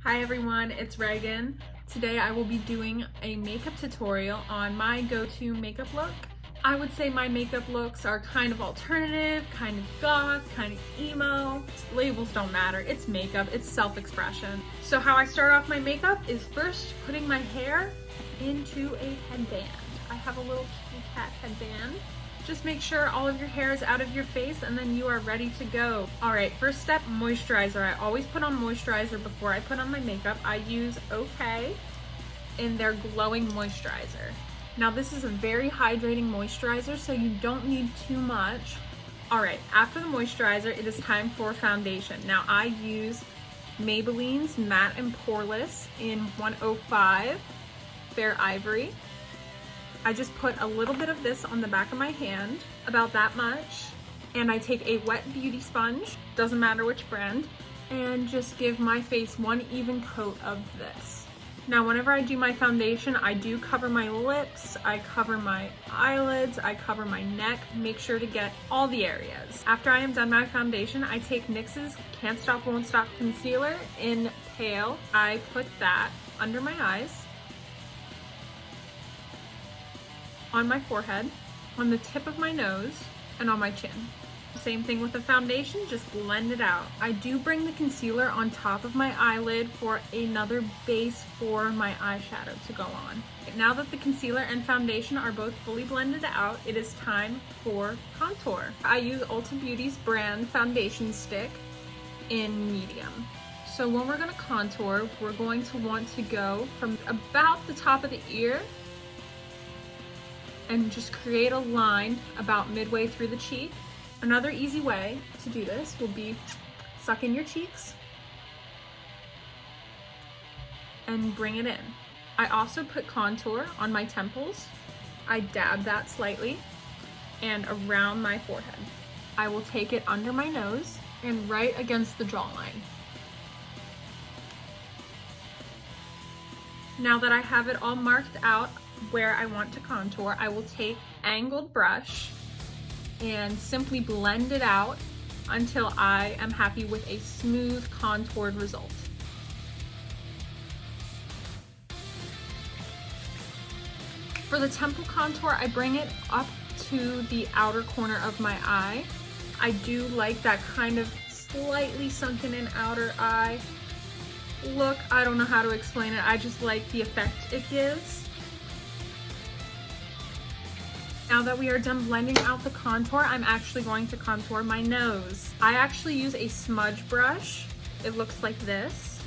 Hi everyone, it's Reagan. Today I will be doing a makeup tutorial on my go-to makeup look. I would say my makeup looks are kind of alternative, kind of goth, kind of emo. Labels don't matter, it's makeup, it's self-expression. So how I start off my makeup is first putting my hair into a headband. I have a little kitty cat headband. Just make sure all of your hair is out of your face and then you are ready to go. All right, first step, moisturizer. I always put on moisturizer before I put on my makeup. I use OK in their glowing moisturizer. Now this is a very hydrating moisturizer, so you don't need too much. All right, after the moisturizer, it is time for foundation. Now I use Maybelline's Matte and Poreless in 105 Fair Ivory. I just put a little bit of this on the back of my hand, about that much, and I take a wet beauty sponge, doesn't matter which brand, and just give my face one even coat of this. Now whenever I do my foundation, I do cover my lips, I cover my eyelids, I cover my neck, make sure to get all the areas. After I am done my foundation, I take NYX's Can't Stop Won't Stop Concealer in Pale. I put that under my eyes, on my forehead, on the tip of my nose, and on my chin. Same thing with the foundation, just blend it out. I do bring the concealer on top of my eyelid for another base for my eyeshadow to go on. Now that the concealer and foundation are both fully blended out, it is time for contour. I use Ulta Beauty's brand foundation stick in medium. So when we're gonna contour, we're going to want to go from about the top of the ear and just create a line about midway through the cheek. Another easy way to do this will be suck in your cheeks and bring it in. I also put contour on my temples. I dab that slightly and around my forehead. I will take it under my nose and right against the jawline. Now that I have it all marked out where I want to contour, I will take angled brush and simply blend it out until I am happy with a smooth contoured result. For the temple contour, I bring it up to the outer corner of my eye. I do like that kind of slightly sunken in outer eye look. I don't know how to explain it, I just like the effect it gives. Now that we are done blending out the contour, I'm actually going to contour my nose. I actually use a smudge brush. It looks like this.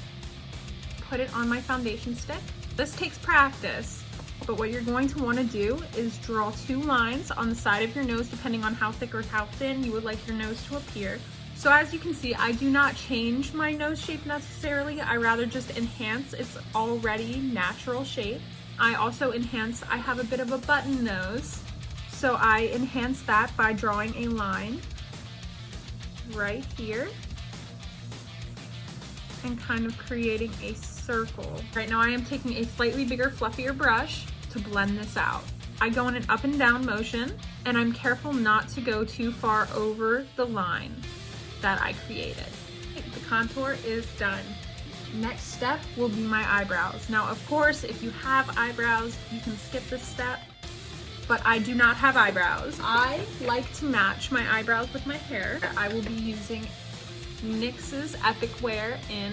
Put it on my foundation stick. This takes practice, but what you're going to want to do is draw two lines on the side of your nose, depending on how thick or how thin you would like your nose to appear. So as you can see, I do not change my nose shape necessarily. I rather just enhance its already natural shape. I also enhance, I have a bit of a button nose. So I enhance that by drawing a line right here and kind of creating a circle. Right now I am taking a slightly bigger, fluffier brush to blend this out. I go in an up and down motion, and I'm careful not to go too far over the line that I created. The contour is done. Next step will be my eyebrows. Now, of course, if you have eyebrows, you can skip this step, but I do not have eyebrows. I like to match my eyebrows with my hair. I will be using NYX's Epic Wear in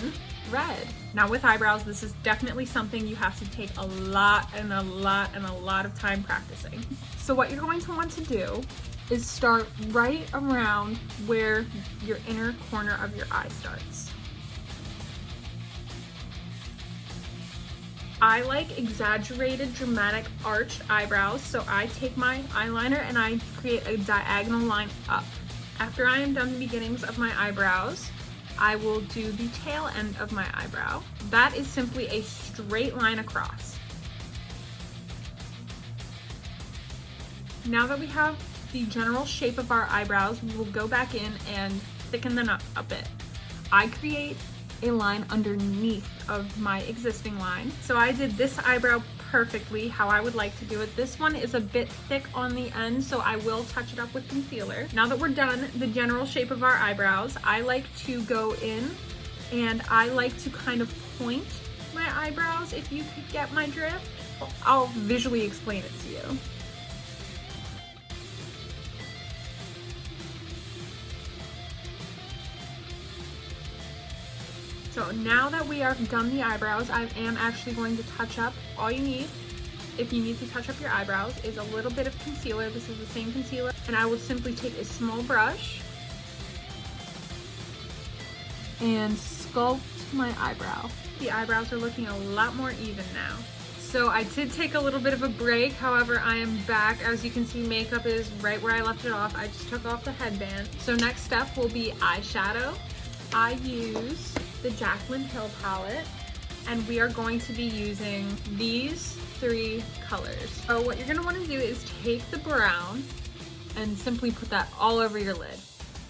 red. Now with eyebrows, this is definitely something you have to take a lot of time practicing. So what you're going to want to do is start right around where your inner corner of your eye starts. I like exaggerated, dramatic, arched eyebrows, so I take my eyeliner and I create a diagonal line up. After I am done the beginnings of my eyebrows, I will do the tail end of my eyebrow. That is simply a straight line across. Now that we have the general shape of our eyebrows, we will go back in and thicken them up a bit. I create a line underneath of my existing line. So I did this eyebrow perfectly how I would like to do it. This one is a bit thick on the end, so I will touch it up with concealer. Now that we're done the general shape of our eyebrows, I like to go in and I like to kind of point my eyebrows, if you could get my drift. I'll visually explain it to you. So now that we are done the eyebrows, I am actually going to touch up. All you need, if you need to touch up your eyebrows, is a little bit of concealer. This is the same concealer. And I will simply take a small brush and sculpt my eyebrow. The eyebrows are looking a lot more even now. So I did take a little bit of a break. However, I am back. As you can see, makeup is right where I left it off. I just took off the headband. So next step will be eyeshadow. I use the Jaclyn Hill palette, and we are going to be using these 3 colors. So what you're gonna wanna do is take the brown and simply put that all over your lid.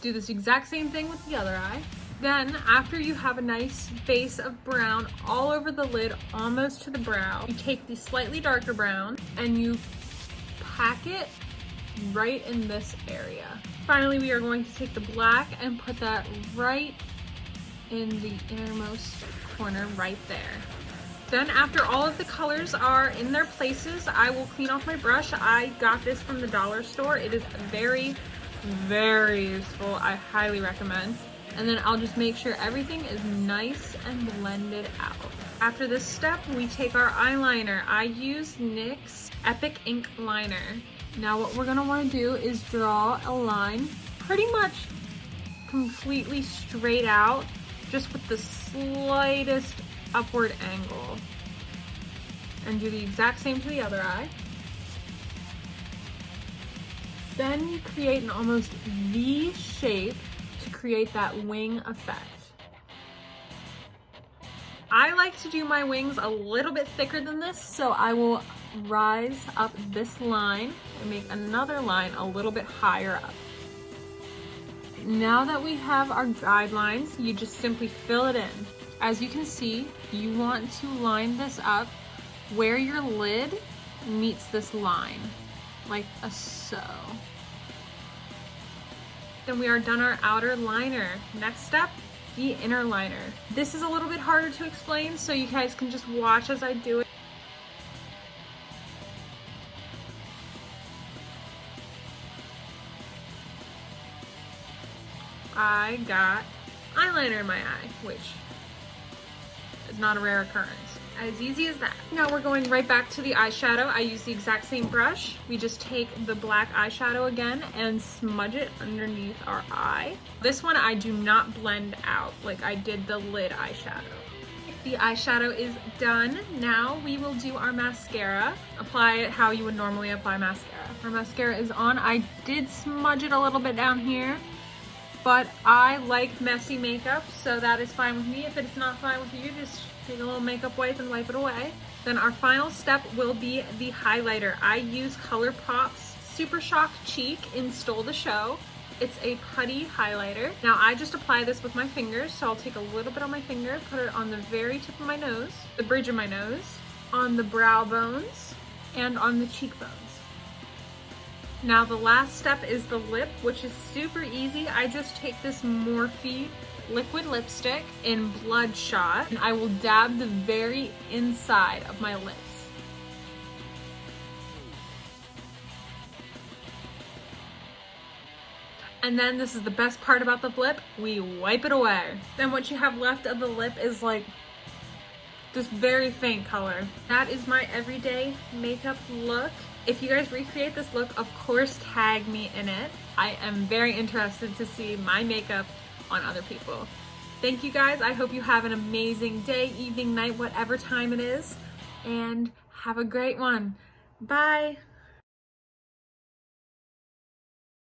Do this exact same thing with the other eye. Then after you have a nice base of brown all over the lid, almost to the brow, you take the slightly darker brown and you pack it right in this area. Finally, we are going to take the black and put that right in the innermost corner right there. Then after all of the colors are in their places, I will clean off my brush. I got this from the dollar store. It is very, very useful. I highly recommend. And then I'll just make sure everything is nice and blended out. After this step, we take our eyeliner. I use NYX Epic Ink Liner. Now what we're gonna wanna do is draw a line pretty much completely straight out, just with the slightest upward angle. And do the exact same to the other eye. Then you create an almost V shape to create that wing effect. I like to do my wings a little bit thicker than this, so I will rise up this line and make another line a little bit higher up. Now that we have our guidelines, you just simply fill it in. As you can see, you want to line this up where your lid meets this line, like so. Then we are done our outer liner. Next step, the inner liner. This is a little bit harder to explain, so you guys can just watch as I do it. I got eyeliner in my eye, which is not a rare occurrence. As easy as that. Now we're going right back to the eyeshadow. I use the exact same brush. We just take the black eyeshadow again and smudge it underneath our eye. This one I do not blend out like I did the lid eyeshadow. The eyeshadow is done. Now we will do our mascara. Apply it how you would normally apply mascara. Our mascara is on. I did smudge it a little bit down here, but I like messy makeup, so that is fine with me. If it's not fine with you, just take a little makeup wipe and wipe it away. Then our final step will be the highlighter. I use ColourPop's Super Shock Cheek in Stole the Show. It's a putty highlighter. Now I just apply this with my fingers, so I'll take a little bit on my finger, put it on the very tip of my nose, the bridge of my nose, on the brow bones, and on the cheekbones. Now the last step is the lip, which is super easy. I just take this Morphe liquid lipstick in Bloodshot, and I will dab the very inside of my lips. And then this is the best part about the lip, we wipe it away. Then what you have left of the lip is like this very faint color. That is my everyday makeup look. If you guys recreate this look, of course tag me in it. I am very interested to see my makeup on other people. Thank you guys. I hope you have an amazing day, evening, night, whatever time it is, and have a great one. Bye.